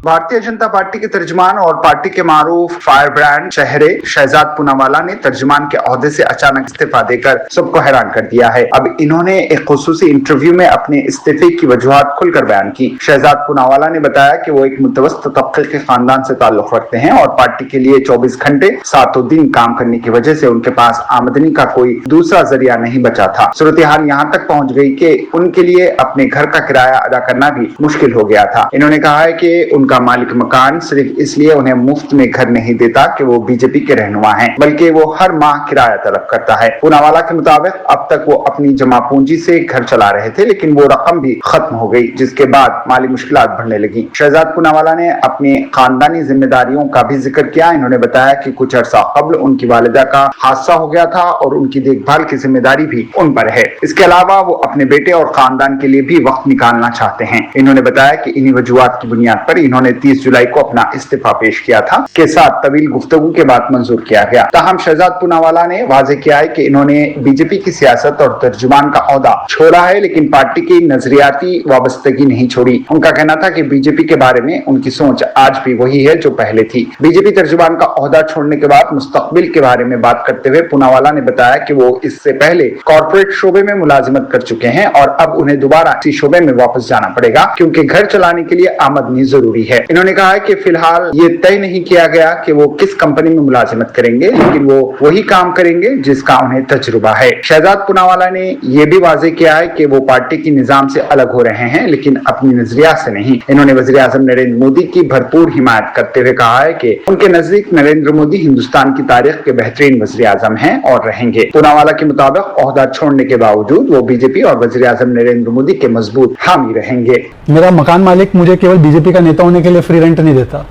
Bharatiya Janata party के तर्जुमान और party के मारूफ फायर ब्रांड चेहरे शहजाद पूनावाला ने तर्जुमान के ओहदे से अचानक इस्तीफा देकर सबको हैरान कर दिया है। अब इन्होंने एक खुसूसी इंटरव्यू में अपने इस्तीफे की वजूहात खुलकर बयान की। शहजाद पूनावाला ने बताया कि वो एक मुतवस्सित तबके के खानदान से ताल्लुक रखते हैं और पार्टी के लिए 24 घंटे 7 दिन काम करने की वजह से उनके पास आमदनी का कोई दूसरा जरिया नहीं बचा था। सूरत हाल यहाँ तक पहुंच गई कि उनके लिए अपने घर का किराया अदा करना भी मुश्किल हो गया था। इन्होंने कहा है कि उनका मालिक मकान सिर्फ इसलिए उन्हें मुफ्त में घर नहीं देता कि वो बीजेपी के रहनुमा हैं, बल्कि वो हर माह किराया तलब करता है। पूनावाला के मुताबिक अब तक वो अपनी जमा पूंजी से घर चला रहे थे, लेकिन वो रकम भी खत्म हो गई, जिसके बाद माली मुश्किलात बढ़ने लगी। शहजाद पूनावाला ने अपनी खानदानी जिम्मेदारियों का भी जिक्र किया। इन्होंने बताया कि कुछ अरसा कबल उनकी वालिदा का हादसा हो गया था और उनकी देखभाल की जिम्मेदारी भी उन पर है। इसके अलावा वो अपने बेटे और खानदान के लिए भी वक्त निकालना चाहते हैं। इन्होंने बताया कि इन्हीं वजूहात की बुनियाद पर इन्होंने 30 जुलाई को अपना इस्तीफा पेश किया था, के साथ तवील गुफ्तगू के बाद मंजूर किया गया। ताहम शहजाद पूनावाला ने वाज़ेह किया है कि इन्होंने बीजेपी की सियासत और तर्जुमान का ओहदा छोड़ा है, लेकिन पार्टी की नजरियाती वाबस्तगी नहीं छोड़ी। उनका कहना था कि बीजेपी के बारे में उनकी सोच आज भी वही है जो पहले थी। बीजेपी तर्जुमान का ओहदा छोड़ने के बाद मुस्तकबिल के बारे में बात करते हुए पूनावाला ने बताया कि वो इससे पहले कॉर्पोरेट शोबे में मुलाजिमत कर चुके हैं और अब उन्हें दोबारा इसी शोबे में वापस जाना पड़ेगा, क्योंकि घर चलाने के लिए आमदनी जरूरी है। इन्होंने कहा है कि फिलहाल ये तय नहीं किया गया कि वो किस कंपनी में मुलाजिमत करेंगे, लेकिन वो वही काम करेंगे जिसका उन्हें तजुर्बा है। शहजाद पूनावाला ने यह भी वाज़ेह किया है कि वो पार्टी की निजाम से अलग हो रहे हैं, लेकिन अपनी नजरिया से नहीं। इन्होंने वज़ीर आज़म नरेंद्र मोदी की भरपूर हिमायत करते हुए कहा है कि उनके नजदीक नरेंद्र मोदी हिंदुस्तान की तारीख के बेहतरीन वज़ीर आज़म हैं और रहेंगे। पूनावाला के मुताबिक ओहदा छोड़ने के बावजूद वो बीजेपी और वज़ीर आज़म नरेंद्र मोदी के मजबूत हामी रहेंगे। मेरा मकान मालिक मुझे केवल बीजेपी का नेता होने के लिए फ्री रेंट नहीं देता।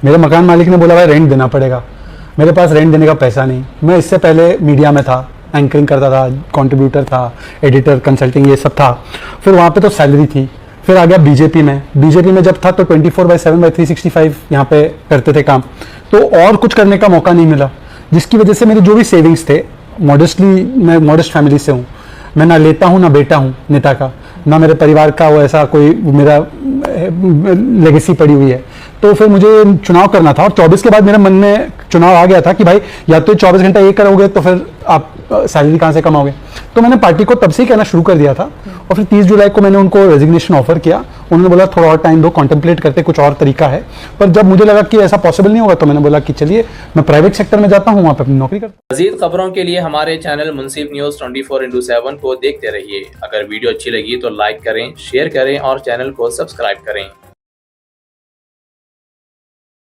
मेरे मकान मालिक ने बोला भाई रेंट देना पड़ेगा। मेरे पास रेंट देने का पैसा नहीं। मैं इससे पहले मीडिया में था, एंकरिंग करता था, कंट्रीब्यूटर था, एडिटर, कंसल्टिंग, ये सब था। फिर वहाँ पे तो सैलरी थी। फिर आ गया बीजेपी में। बीजेपी में जब था तो 24/7/365 यहाँ पे करते थे काम, तो और कुछ करने का मौका नहीं मिला, जिसकी वजह से मेरे जो भी सेविंग्स थे, मॉडेस्टली, मैं मॉडेस्ट फैमिली से हूँ, मैं ना लेता हूँ ना बेटा हूँ नेता का, ना मेरे परिवार का वो ऐसा कोई मेरा लेगेसी पड़ी हुई है। तो फिर मुझे चुनाव करना था और 24 के बाद मेरे मन में चुनाव आ गया था कि भाई या तो 24 घंटा ये करोगे तो फिर आप सैलरी कहाँ से कमाओगे। तो मैंने पार्टी को तब से ही कहना शुरू कर दिया था और फिर 30 जुलाई को मैंने उनको रेजिग्नेशन ऑफर किया। उन्होंने बोला थोड़ा और टाइम दो, कॉन्टेम्पलेट करते, कुछ और तरीका है। पर जब मुझे लगा कि ऐसा पॉसिबल नहीं होगा तो मैंने बोला कि चलिए मैं प्राइवेट सेक्टर में जाता हूँ, वहाँ पर अपनी नौकरी करता हूँ। मज़ीद खबरों के लिए हमारे चैनल मुंसिफ न्यूज़ 24x7 को देखते रहिए। अगर वीडियो अच्छी लगी तो लाइक करें, शेयर करें और चैनल को सब्सक्राइब करें।